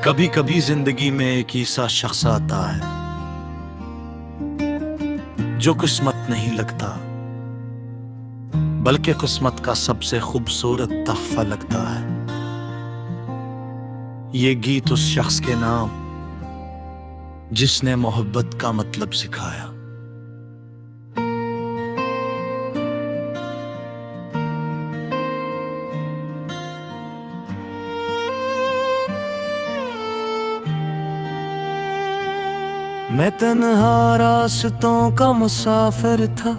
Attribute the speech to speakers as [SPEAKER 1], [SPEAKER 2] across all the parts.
[SPEAKER 1] कभी कभी जिंदगी में एक ऐसा शख्स आता है जो किस्मत नहीं लगता, बल्कि किस्मत का सबसे खूबसूरत तोहफा लगता है। ये गीत उस शख्स के नाम जिसने मोहब्बत का मतलब सिखाया। मैं तन्हा रास्तों का मुसाफिर था,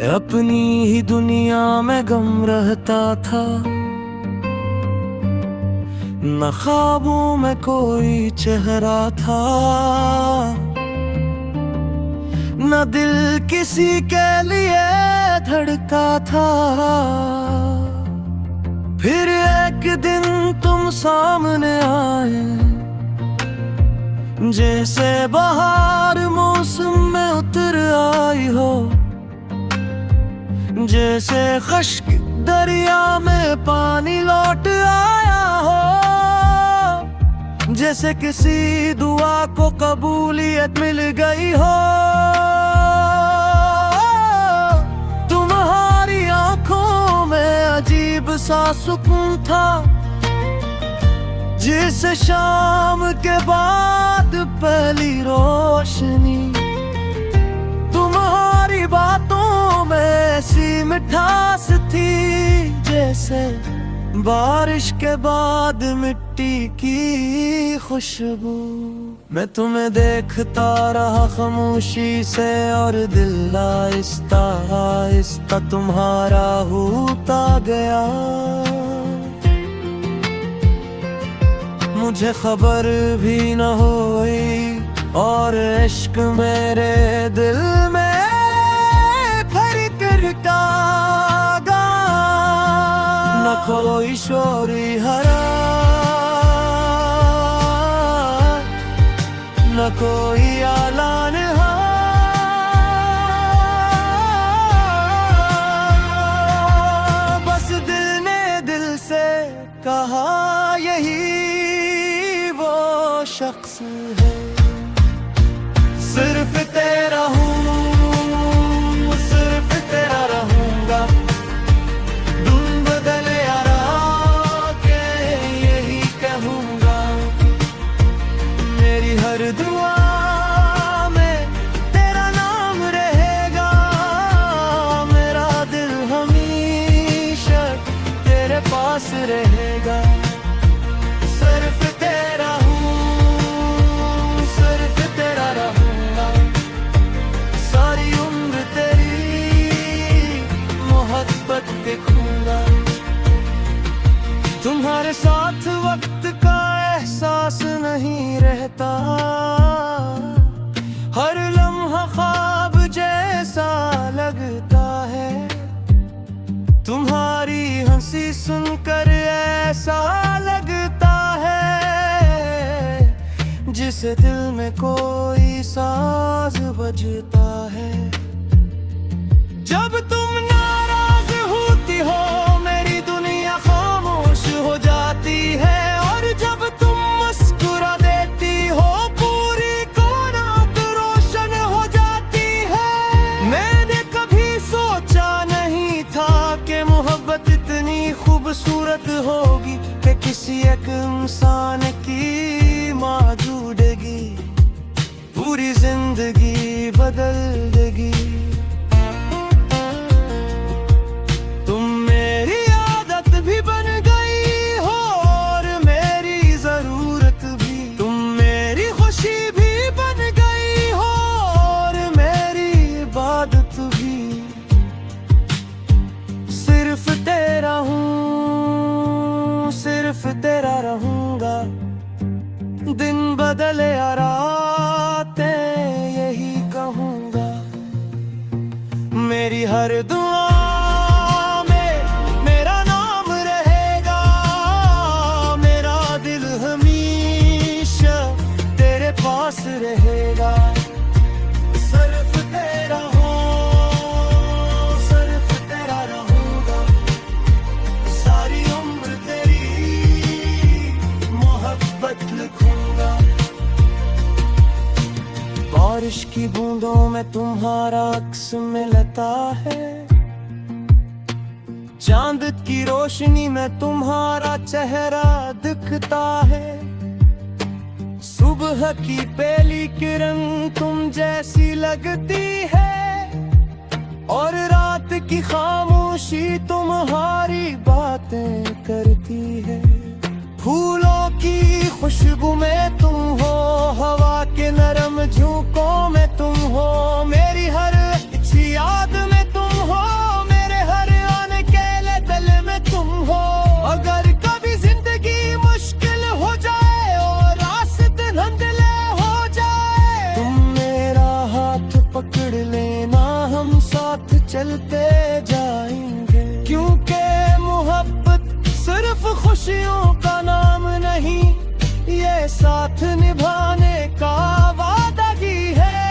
[SPEAKER 1] अपनी ही दुनिया में गम रहता था। न ख्वाबों में कोई चेहरा था, न दिल किसी के लिए धड़का था। फिर एक दिन तुम सामने आए, जैसे बहार मौसम में उतर आई हो, जैसे खश्क दरिया में पानी लौट आया हो, जैसे किसी दुआ को कबूलियत मिल गई हो। तुम्हारी आंखों में अजीब सा सुकून था, जिस शाम के बाद पहली रोशनी। तुम्हारी बातों में ऐसी मिठास थी, जैसे बारिश के बाद मिट्टी की खुशबू। मैं तुम्हें देखता रहा खामोशी से, और दिल आहिस्ता आहिस्ता तुम्हारा होता गया। मुझे खबर भी न हुई, और इश्क मेरे दिल में फरकता गा। न कोई शोरी हरा, न कोई आलान हा। बस दिल ने दिल से कहा, यही शख्स है। सिर्फ तेरा हूँ, सिर्फ तेरा रहूंगा। तुम बदले यारा के यही कहूंगा। मेरी हर दुआ में तेरा नाम रहेगा। मेरा दिल हमेशा तेरे पास रहेगा। सिर्फ तेरा देखूंगा। तुम्हारे साथ वक्त का एहसास नहीं रहता, हर लम्हा ख्वाब जैसा लगता है। तुम्हारी हंसी सुनकर ऐसा लगता है, जिसे दिल में कोई साज बजता है। जब तुम नाराज होती हो, मेरी दुनिया खामोश हो जाती है। और जब तुम मुस्कुरा देती हो, पूरी कायनात रोशन हो जाती है। मैंने कभी सोचा नहीं था कि मोहब्बत इतनी खूबसूरत होगी, कि किसी एक इंसान की मौजूदगी पूरी जिंदगी बदल देगी। सिर्फ तेरा हूँ, सिर्फ तेरा रहूंगा। दिन बदले या रातें यही कहूंगा। की बूंदों में तुम्हारा अक्स मिलता है, चांद की रोशनी में तुम्हारा चेहरा दिखता है। सुबह की पहली किरण तुम जैसी लगती है, और रात की खामोशी तुम्हारी बातें करती है। फूलों की खुशबू में तुम हो, हवा के नरम झोंकों में तुम हो, मेरी हर अच्छी याद में तुम हो, मेरे हर अनकेले दिल में तुम हो। अगर कभी जिंदगी मुश्किल हो जाए और रास्ते धुंधले हो जाए, तुम मेरा हाथ पकड़ लेना, हम साथ चलते जाएंगे। क्योंकि मोहब्बत सिर्फ खुशियों का नाम नहीं, ये साथ निभाने का वादा भी है।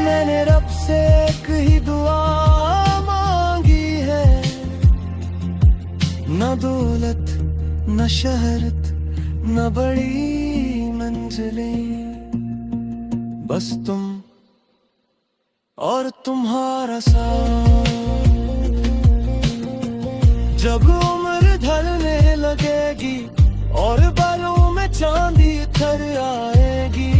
[SPEAKER 1] मैंने रब से एक ही दुआ मांगी है, न दौलत न शहरत न बड़ी मंजिलें, बस तुम और तुम्हारा साथ। जब उम्र ढलने लगेगी और बालों में चांदी उतर आएगी,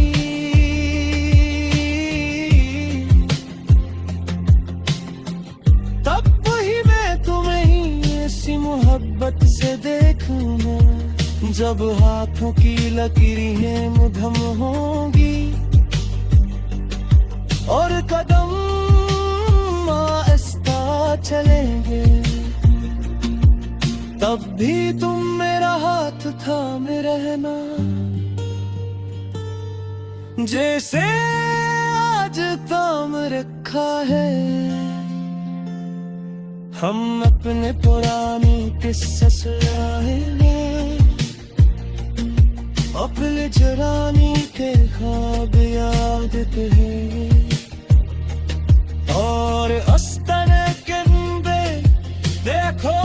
[SPEAKER 1] तब वही मैं तुम्हें ही ऐसी मोहब्बत से देखूंगा। जब हाथों की लकीरें मुधम होंगी और कदम आहिस्ता चलेंगे, तब भी तुम मेरा हाथ थामे रहना। जैसे आज थाम रखा है, हम अपने पुराने किस्से सुनाएंगे, अपने जरानी के ख्वाब याद करेंगे, और अस्तने कंधे देखो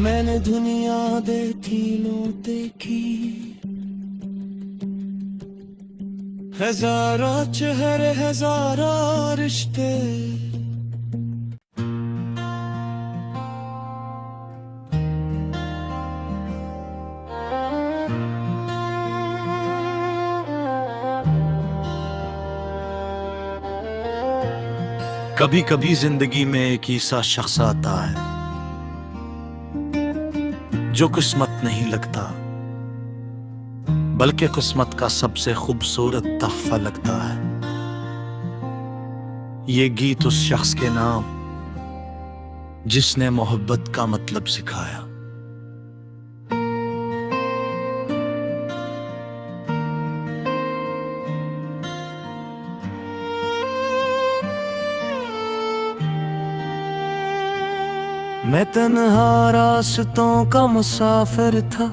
[SPEAKER 1] मैंने दुनिया देखी लो देखी, हजारों चेहरे हजारों रिश्ते।
[SPEAKER 2] कभी कभी जिंदगी में एक ऐसा शख्स आता है जो किस्मत नहीं लगता, बल्कि किस्मत का सबसे खूबसूरत तोहफा लगता है। ये गीत उस शख्स के नाम जिसने मोहब्बत का मतलब सिखाया।
[SPEAKER 1] मैं तन्हा रास्तों का मुसाफिर था,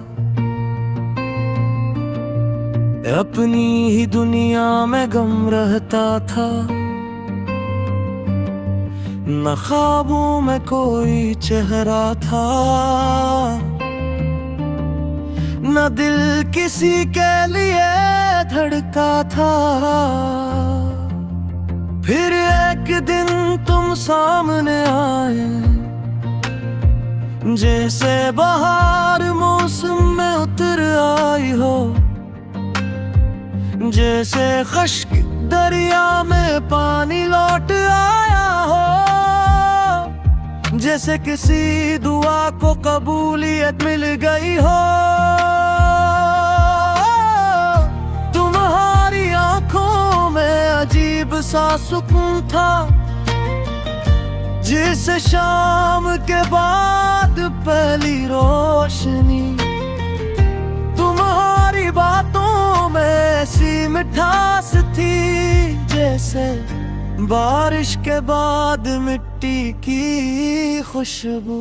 [SPEAKER 1] अपनी ही दुनिया में गम रहता था। न ख्वाबों में कोई चेहरा था, न दिल किसी के लिए धड़का था। फिर एक दिन तुम सामने आए, जैसे बहार मौसम में उतर आई हो, जैसे खश्क दरिया में पानी लौट आया हो, जैसे किसी दुआ को कबूलियत मिल गई हो। तुम्हारी आंखों में अजीब सा सुकून था, जिस शाम के बाद पहली रोशनी। तुम्हारी बातों में ऐसी मिठास थी, जैसे बारिश के बाद मिट्टी की खुशबू।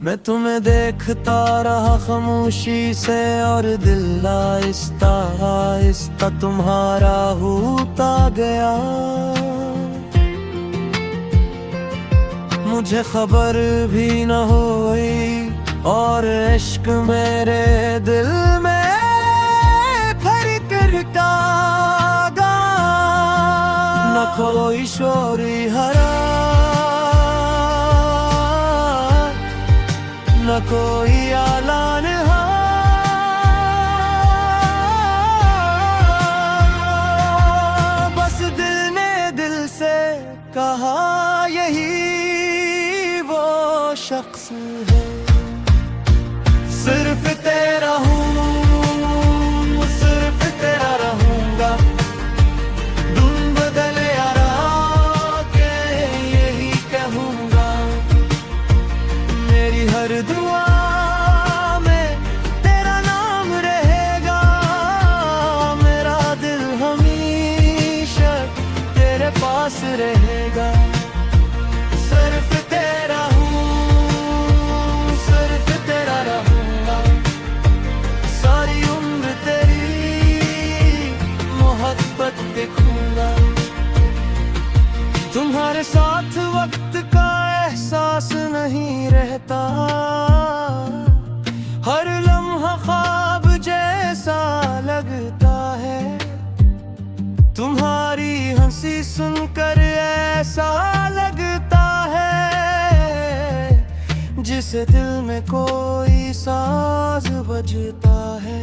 [SPEAKER 1] मैं तुम्हें देखता रहा खामोशी से, और दिल आहिस्ता आहिस्ता तुम्हारा होता गया। मुझे खबर भी न हुई और इश्क मेरे दिल में भर कर टागा, न कोई शोरी हरा, न कोई आलान हा, बस दिल ने दिल से कहा यही वो शख्स है। सिर्फ तेरा हूँ, सिर्फ तेरा रहूंगा, तुम बदल यारा के यही कहूँगा। मेरी हर दुआ में तेरा नाम रहेगा, मेरा दिल हमेशा तेरे पास रहेगा। सिर्फ तेरा हूँ, सिर्फ तेरा रहूंगा, सारी उम्र तेरी मोहब्बत दिखूंगा। तुम्हारे साथ वक्त का एहसास नहीं रहता, हर लम्हा ख्वाब जैसा लगता है। तुम्हारी हंसी सुनकर ऐसा लगता है जिसे दिल में कोई साज बजता है।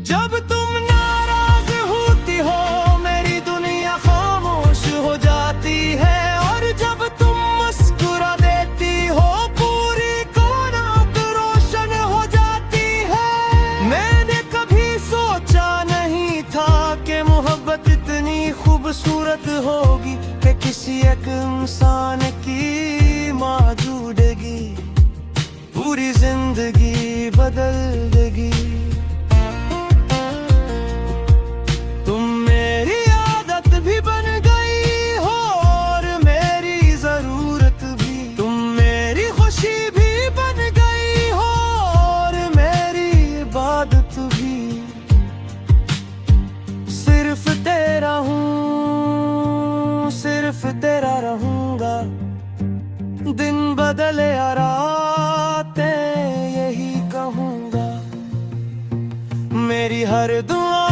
[SPEAKER 1] जब तुम नाराज होती हो मेरी दुनिया खामोश हो जाती है, और जब तुम मुस्कुरा देती हो पूरी कायनात रोशन हो जाती है। मैंने कभी सोचा नहीं था कि मोहब्बत इतनी खूबसूरत होगी कि किसी एक इंसान की मौजूदगी पूरी जिंदगी बदल देगी। तुम मेरी आदत भी बन गई हो और मेरी जरूरत भी, तुम मेरी खुशी भी बन गई हो और मेरी इबादत भी। सिर्फ तेरा हूँ, सिर्फ तेरा रहूंगा, दिन बदले या रातें यही कहूँगा। मेरी हर दुआ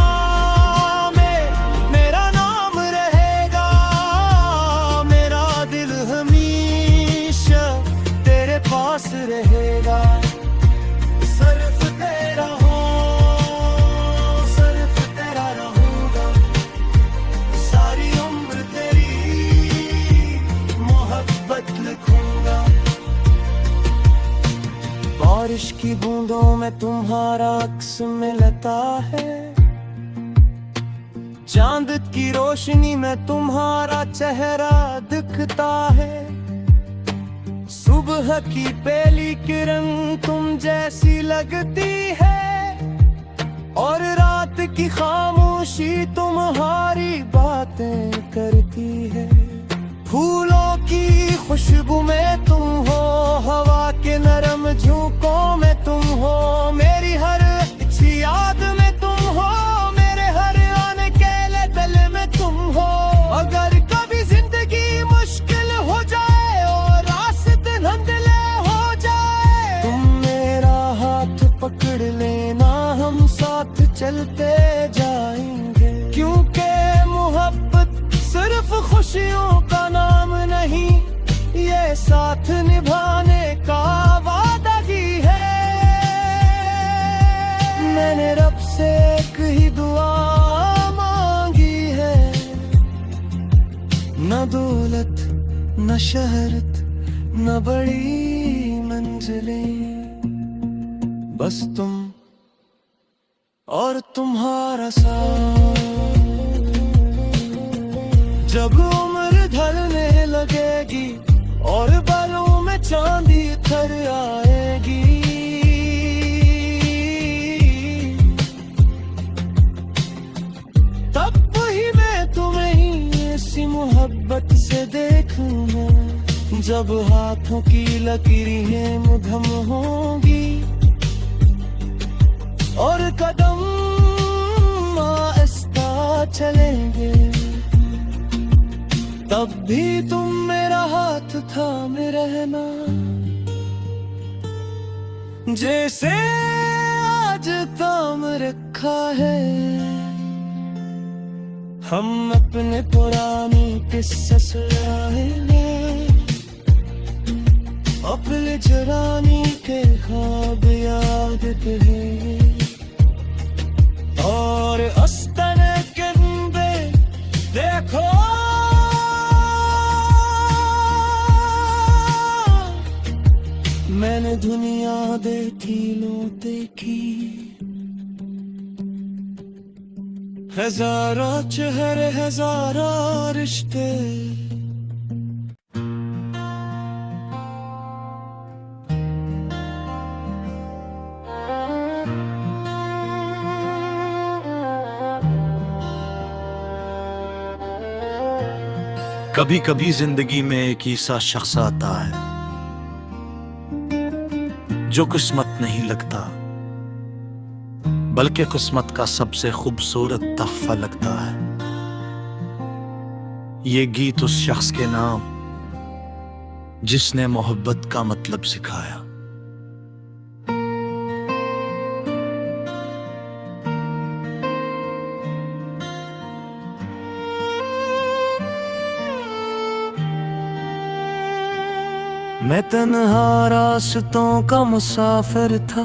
[SPEAKER 1] में मेरा नाम रहेगा, मेरा दिल हमेशा तेरे पास रहेगा। सिर्फ तेरा हूँ, सिर्फ तेरा रहूंगा, सारी उम्र तेरी मोहब्बत लिखूंगा। बारिश की बूंदों में तुम्हारा अक्स मिलता है, चांद की रोशनी में तुम्हारा चेहरा दिखता है। सुबह की पहली किरण तुम जैसी लगती है, और रात की खामोशी तुम्हारी बातें करती है। फूलों की खुशबू में तुम हो, हवा के नरम झोंकों में तुम हो, मेरी हर अच्छी याद में तुम हो, मेरे हर आने केले दिल में तुम हो। अगर कभी जिंदगी मुश्किल हो जाए और रास्ते धुंधले हो जाए, तुम मेरा हाथ पकड़ लेना, हम साथ चलते जाएंगे। क्योंकि मोहब्बत सिर्फ खुशियों का नाम नहीं, ये साथ निभाने का वादा भी है। मैंने रब से एक ही दुआ मांगी है, न दौलत न शहरत न बड़ी मंजिलें, बस तुम और तुम्हारा साथ। जब उम्र ढलने लगेगी और बालों में चांदी उतर आएगी, तब वही मैं तुम्हें ही ऐसी मोहब्बत से देखूंगा। जब हाथों की लकीरें मुधम होंगी और कदम आहिस्ता चलेंगे, तब भी तुम मेरा हाथ थामे रहना। जैसे आज ताम रखा है हम अपने पुरानी किस्से सुनाएंगे, अपने जरानी के ख्वाब याद करेंगे और अस्तने किंबे देखो मैंने दुनिया देखी लो देखी, हजारों चेहरे हजारों रिश्ते।
[SPEAKER 2] कभी कभी जिंदगी में एक ऐसा शख्स आता है जो किस्मत नहीं लगता बल्कि किस्मत का सबसे खूबसूरत तोहफा लगता है। ये गीत उस शख्स के नाम जिसने मोहब्बत का मतलब सिखाया।
[SPEAKER 1] मैं तन्हा रास्तों का मुसाफिर था,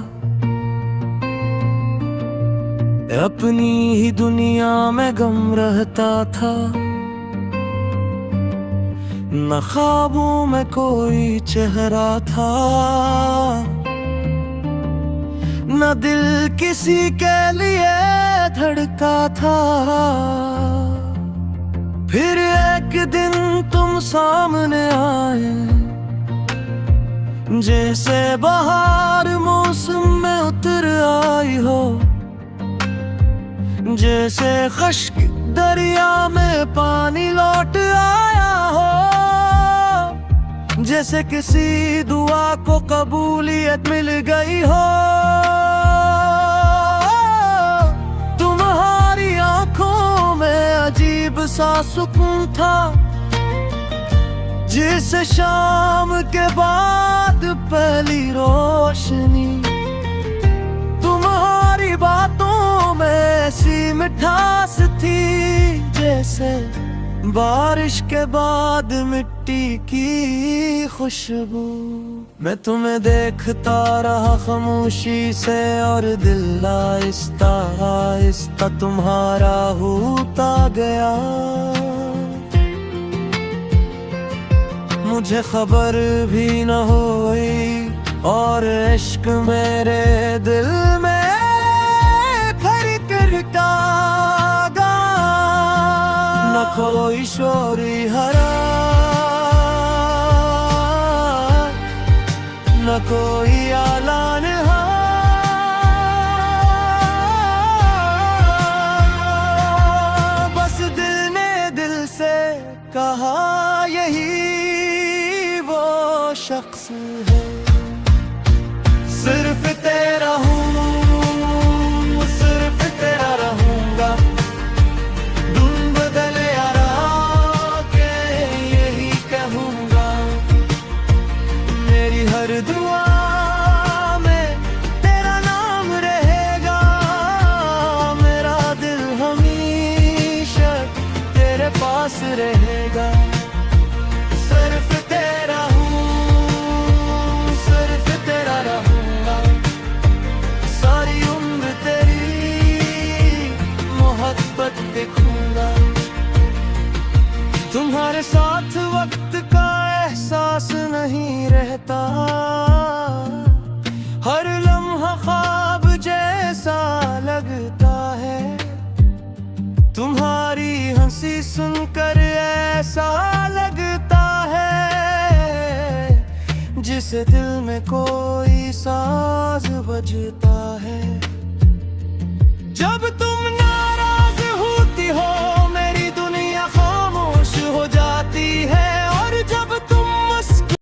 [SPEAKER 1] अपनी ही दुनिया में गम रहता था, न ख्वाबों में कोई चेहरा था, न दिल किसी के लिए धड़का था। फिर एक दिन तुम सामने आए, जैसे बहार मौसम में उतर आई हो, जैसे खश्क दरिया में पानी लौट आया हो, जैसे किसी दुआ को कबूलियत मिल गई हो। तुम्हारी आंखों में अजीब सा सुकून था, जिस शाम के बाद पहली रोशनी। तुम्हारी बातों में ऐसी मिठास थी, जैसे बारिश के बाद मिट्टी की खुशबू। मैं तुम्हें देखता रहा खामोशी से और दिल आहिस्ता आहिस्ता तुम्हारा होता गया। मुझे खबर भी न हुई और इश्क मेरे दिल में फिर करता गया। न कोई शोरी हरा, न कोई आलान हा, बस दिल ने दिल से कहा यही शख्स है। सिर्फ तेरा हूँ, सिर्फ तेरा रहूंगा, दुन बदले यारा के यही कहूंगा। मेरी हर दुआ में तेरा नाम रहेगा, मेरा दिल हमेशा तेरे पास रहेगा। सिर्फ तेरा हूँ, सिर्फ तेरा रहूंगा, सारी उम्र तेरी मोहब्बत दिखूंगा। तुम्हारे साथ वक्त का एहसास नहीं रहता, हर लम्हा ख्वाब जैसा लगता है। तुम्हारी हंसी सुनकर ऐसा लगता है जिसे दिल में कोई साज बजता है। जब तुम नाराज होती हो